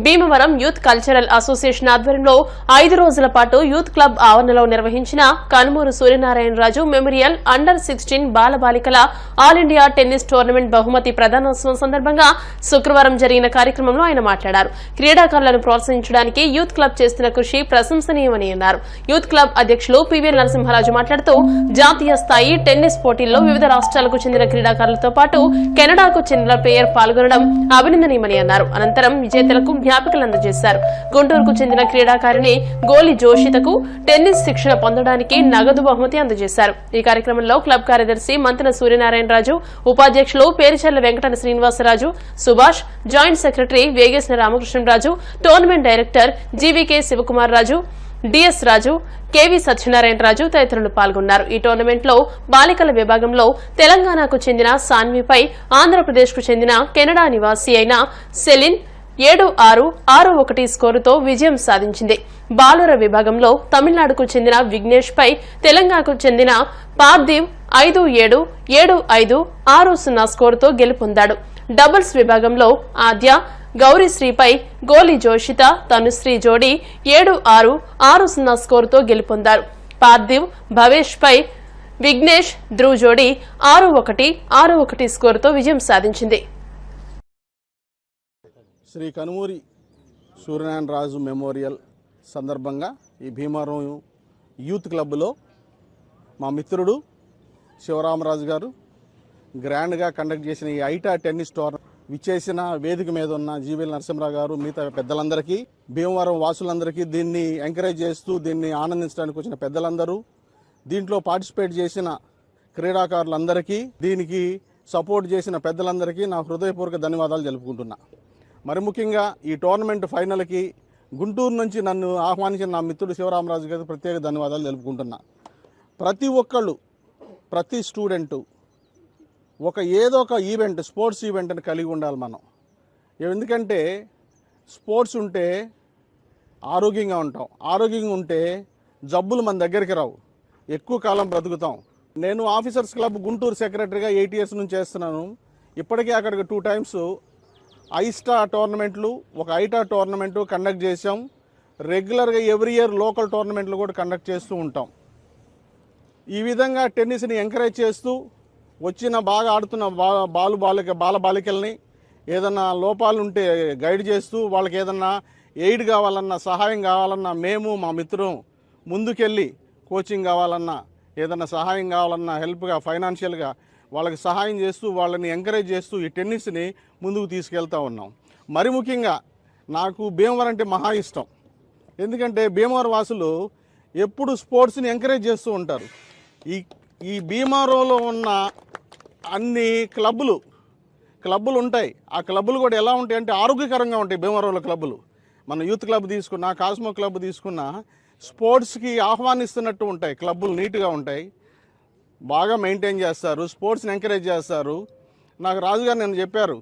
Bhimavaram youth cultural association ఆధ్వర్యంలో 5 రోజుల పాటు యూత్ క్లబ్ ఆవరణలో నిర్వహించిన కనుమూరు సూర్యనారాయణరాజు మెమోరియల్ అండర్-16 బాలబాలికల ఆల్ ఇండియా టెన్నిస్ టోర్నమెంట్ బహుమతి ప్రదానోత్సవం సందర్భంగా శుక్రవారం జరిగిన కార్యక్రమంలో ఆయన మాట్లాడారు. క్రీడాకారులను ప్రోత్సహించడానికి యూత్ క్లబ్ చేస్తున్న కృషి ప్రశంసనీయమని అన్నారు. యూత్ క్లబ్ అధ్యక్షులు పివి నరసింహరాజు మాట్లాడుతూ జాతీయ స్థాయి టెన్నిస్ పోటీల్లో వివిధ రాష్ట్రాలకు చెందిన క్రీడాకారులతో పాటు కెనడాకు చెందిన ప్లేయర్ పాల్గొనడం అభినందనీయమని అన్నారు. అనంతరం విజేతలకు జ్ఞాపికలు అందజేశారు. గుంటూరుకు చెందిన క్రీడాకారిణి గోలి జోషితకు టెన్నిస్ శిక్షణ పొందడానికి నగదు బహుమతి అందజేశారు. ఈ కార్యక్రమంలో క్లబ్ కార్యదర్శి మంతెన సూర్యనారాయణరాజు, ఉపాధ్యక్షులు Pericherla Venkata Srinivasaraju, Subhash, joint secretary Vegesna Ramakrishnaraju, tournament director GVK Sivakumar Raju, DS Raju, KV Satyanarayanaraju తదితరులు పాల్గొన్నారు. ఈ టోర్నమెంట్ లో బాలికల విభాగంలో తెలంగాణకు చెందిన సాన్విపై ఆంధ్రప్రదేశ్ కు చెందిన కెనడా నివాసి అయిన సెలిన్ 7-6, 6-1 స్కోరుతో విజయం సాధించింది. బాలుర విభాగంలో తమిళనాడుకు చెందిన విఘ్నేష్ పై తెలంగాణకు చెందిన పార్థివ్ 5-7, 7-5, 6-0 స్కోరుతో గెలుపొందాడు. డబుల్స్ విభాగంలో ఆద్య గౌరీశ్రీపై గోలి జోషిత తనుశ్రీ జోడీ 7-6, 6-0 స్కోరుతో గెలుపొందారు. పార్థివ్ భవేష్ పై విఘ్నేష్ ధ్రువ్ జోడీ 6-1, 6-1 స్కోరుతో విజయం సాధించింది. శ్రీ కనుమూరి సూర్యనారాయణరాజు మెమోరియల్ సందర్భంగా ఈ భీమవరం యూత్ క్లబ్లో మా మిత్రుడు శివరామరాజు గారు గ్రాండ్గా కండక్ట్ చేసిన ఈ ఐటా టెన్నిస్ టోర్నమెంట్ విచ్చేసిన వేదిక మీద ఉన్న జీవీఎల్ నరసింహరావు గారు, మిగతా పెద్దలందరికీ, భీమవరం వాసులందరికీ, దీన్ని ఎంకరేజ్ చేస్తూ దీన్ని ఆనందించడానికి వచ్చిన పెద్దలందరూ, దీంట్లో పార్టిసిపేట్ చేసిన క్రీడాకారులందరికీ, దీనికి సపోర్ట్ చేసిన పెద్దలందరికీ నా హృదయపూర్వక ధన్యవాదాలు తెలుపుకుంటున్నా. మరి ముఖ్యంగా ఈ టోర్నమెంట్ ఫైనల్కి గుంటూరు నుంచి నన్ను ఆహ్వానించిన నా మిత్రుడు శివరామరాజు గారికి ప్రత్యేక ధన్యవాదాలు తెలుపుకుంటున్నా. ప్రతి ఒక్కళ్ళు, ప్రతి స్టూడెంటు ఏదో ఒక ఈవెంట్, స్పోర్ట్స్ ఈవెంట్ అని కలిగి ఉండాలి మనం. ఎందుకంటే స్పోర్ట్స్ ఉంటే ఆరోగ్యంగా ఉంటాం, ఆరోగ్యంగా ఉంటే జబ్బులు మన దగ్గరికి రావు, ఎక్కువ కాలం బ్రతుకుతాం. నేను ఆఫీసర్స్ క్లబ్ గుంటూరు సెక్రటరీగా 8 years నుంచి చేస్తున్నాను. ఇప్పటికే అక్కడికి 2 times ఐస్టా టోర్నమెంట్లు, ఒక ఐటా టోర్నమెంటు కండక్ట్ చేసాం. రెగ్యులర్గా ఎవ్రీ ఇయర్ లోకల్ టోర్నమెంట్లు కూడా కండక్ట్ చేస్తూ ఉంటాం. ఈ విధంగా టెన్నిస్ని ఎంకరేజ్ చేస్తూ వచ్చిన బాగా ఆడుతున్న బాలబాలికల్ని ఏదన్నా లోపాలు ఉంటే గైడ్ చేస్తూ, వాళ్ళకి ఏదన్నా ఎయిడ్ కావాలన్నా, సహాయం కావాలన్నా, మేము మా మిత్రులు ముందుకెళ్ళి కోచింగ్ కావాలన్నా, ఏదన్నా సహాయం కావాలన్నా, హెల్ప్గా ఫైనాన్షియల్గా వాళ్ళకి సహాయం చేస్తూ, వాళ్ళని ఎంకరేజ్ చేస్తూ ఈ టెన్నిస్ని ముందుకు తీసుకెళ్తూ ఉన్నాం. మరి ముఖ్యంగా నాకు భీమవరం అంటే మహా ఇష్టం. ఎందుకంటే భీమవరం వాసులు ఎప్పుడు స్పోర్ట్స్ని ఎంకరేజ్ చేస్తూ ఉంటారు. ఈ భీమవరంలో ఉన్న అన్ని క్లబ్బులు ఉంటాయి. ఆ క్లబ్బులు కూడా ఎలా ఉంటాయి అంటే ఆరోగ్యకరంగా ఉంటాయి. భీమవరంలో క్లబ్బులు, మన యూత్ క్లబ్ తీసుకున్నా, కాస్మో క్లబ్ తీసుకున్నా, స్పోర్ట్స్కి ఆహ్వానిస్తున్నట్టు ఉంటాయి. క్లబ్బులు నీట్గా ఉంటాయి, బాగా మెయింటైన్ చేస్తారు, స్పోర్ట్స్ని ఎంకరేజ్ చేస్తారు. నాకు రాజుగారు నేను చెప్పారు,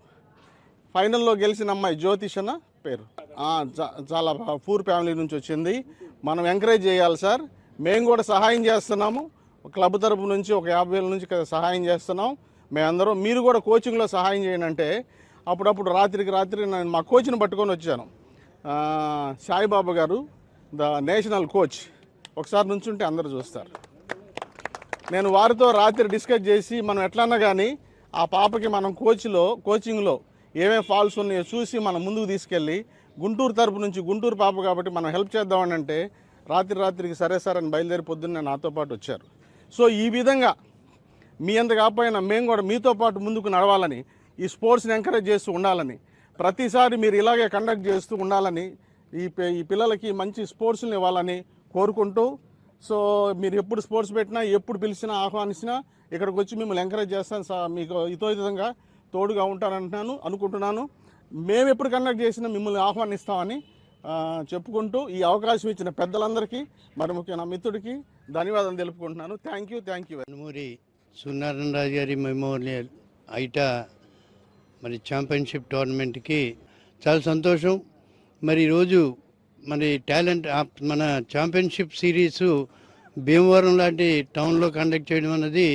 ఫైనల్లో గెలిచిన అమ్మాయి జ్యోతిష్ అన్న పేరు, చాలా పూర్ ఫ్యామిలీ నుంచి వచ్చింది, మనం ఎంకరేజ్ చేయాలి సార్, మేము కూడా సహాయం చేస్తున్నాము, క్లబ్ తరపు నుంచి ఒక 50,000 నుంచి సహాయం చేస్తున్నాం మేమందరం, మీరు కూడా కోచింగ్లో సహాయం చేయండి అంటే, అప్పుడప్పుడు రాత్రి నేను మా కోచ్ని పట్టుకొని వచ్చాను. సాయిబాబా గారు, ద నేషనల్ కోచ్, ఒకసారి నుంచి ఉంటే అందరూ చూస్తారు. నేను వారితో రాత్రి డిస్కస్ చేసి మనం ఎట్లన్నా కానీ ఆ పాపకి మనం కోచింగ్లో ఏమేమి ఫాల్స్ ఉన్నాయో చూసి మనం ముందుకు తీసుకెళ్ళి, గుంటూరు తరపు నుంచి, గుంటూరు పాప కాబట్టి మనం హెల్ప్ చేద్దామని అంటే రాత్రికి సరే సార్ అని బయలుదేరి పొద్దున్నే నాతో పాటు వచ్చారు. సో ఈ విధంగా మీ అంత కాకపోయినా మేము కూడా మీతో పాటు ముందుకు నడవాలని, ఈ స్పోర్ట్స్ని ఎంకరేజ్ చేస్తూ ఉండాలని, ప్రతిసారి మీరు ఇలాగే కండక్ట్ చేస్తూ ఉండాలని, ఈ పిల్లలకి మంచి స్పోర్ట్స్ని ఇవ్వాలని కోరుకుంటూ, సో మీరు ఎప్పుడు స్పోర్ట్స్ పెట్టినా, ఎప్పుడు పిలిచినా, ఆహ్వానించినా ఇక్కడికి వచ్చి మిమ్మల్ని ఎంకరేజ్ చేస్తాను, మీకు విధంగా తోడుగా ఉంటానంటున్నాను అనుకుంటున్నాను. మేము ఎప్పుడు కండక్ట్ చేసినా మిమ్మల్ని ఆహ్వానిస్తామని చెప్పుకుంటూ ఈ అవకాశం ఇచ్చిన పెద్దలందరికీ, మరి ముఖ్యంగా నా మిత్రుడికి ధన్యవాదాలు తెలుపుకుంటున్నాను. Thank you. కనుమూరి సూర్యనారాయణరాజు గారి మెమోరియల్ ఐటా మరి ఛాంపియన్షిప్ టోర్నమెంట్కి చాలా సంతోషం. మరి ఈరోజు మరి మన ఛాంపియన్షిప్ సిరీసు భీమవరం లాంటి టౌన్లో కండక్ట్ చేయడం అన్నది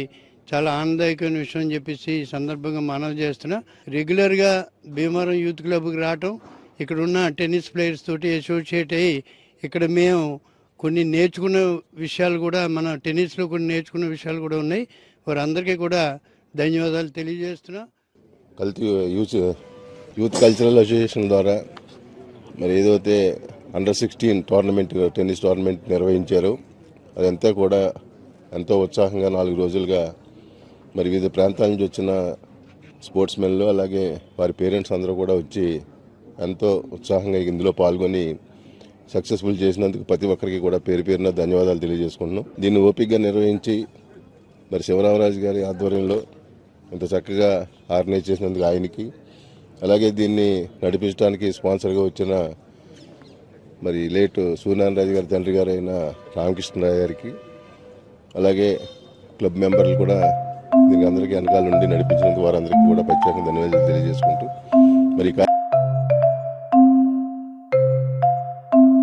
చాలా ఆనందదాయకమైన విషయం అని చెప్పేసి ఈ సందర్భంగా మనవి చేస్తున్నా. రెగ్యులర్గా భీమవరం యూత్ క్లబ్కి రావటం, ఇక్కడ ఉన్న టెన్నిస్ ప్లేయర్స్ తోటి అసోసియేట్ అయ్యి ఇక్కడ మేము కొన్ని నేర్చుకున్న విషయాలు కూడా, మన టెన్నిస్లో కొన్ని నేర్చుకున్న విషయాలు కూడా ఉన్నాయి. వారందరికీ కూడా ధన్యవాదాలు తెలియజేస్తున్నా. కల్తీ యూత్ కల్చరల్ అసోసియేషన్ ద్వారా మరి ఏదైతే అండర్-16 టోర్నమెంట్, టెన్నిస్ టోర్నమెంట్ నిర్వహించారో అదంతా కూడా ఎంతో ఉత్సాహంగా 4 రోజులుగా మరి వివిధ ప్రాంతాల నుంచి వచ్చిన స్పోర్ట్స్ మెన్లు అలాగే వారి పేరెంట్స్ అందరూ కూడా వచ్చి ఎంతో ఉత్సాహంగా ఇందులో పాల్గొని సక్సెస్ఫుల్ చేసినందుకు ప్రతి ఒక్కరికి కూడా పేరు పేరున ధన్యవాదాలు తెలియజేసుకుంటున్నాం. దీన్ని ఓపికగా నిర్వహించి మరి శివరామరాజు గారి ఆధ్వర్యంలో ఇంత చక్కగా ఆర్గనైజ్ చేసినందుకు ఆయనకి, అలాగే దీన్ని నడిపించడానికి స్పాన్సర్గా వచ్చిన మరి లేట్ సూర్యనారాయణ రాజు గారి తండ్రి గారు అయిన రామకృష్ణరావు గారికి, అలాగే క్లబ్ మెంబర్లు కూడా దీనికి అందరికీ వెనకాల నుండి నడిపించినందుకు వారందరికీ కూడా ప్రత్యేకంగా ధన్యవాదాలు తెలియజేసుకుంటూ మరి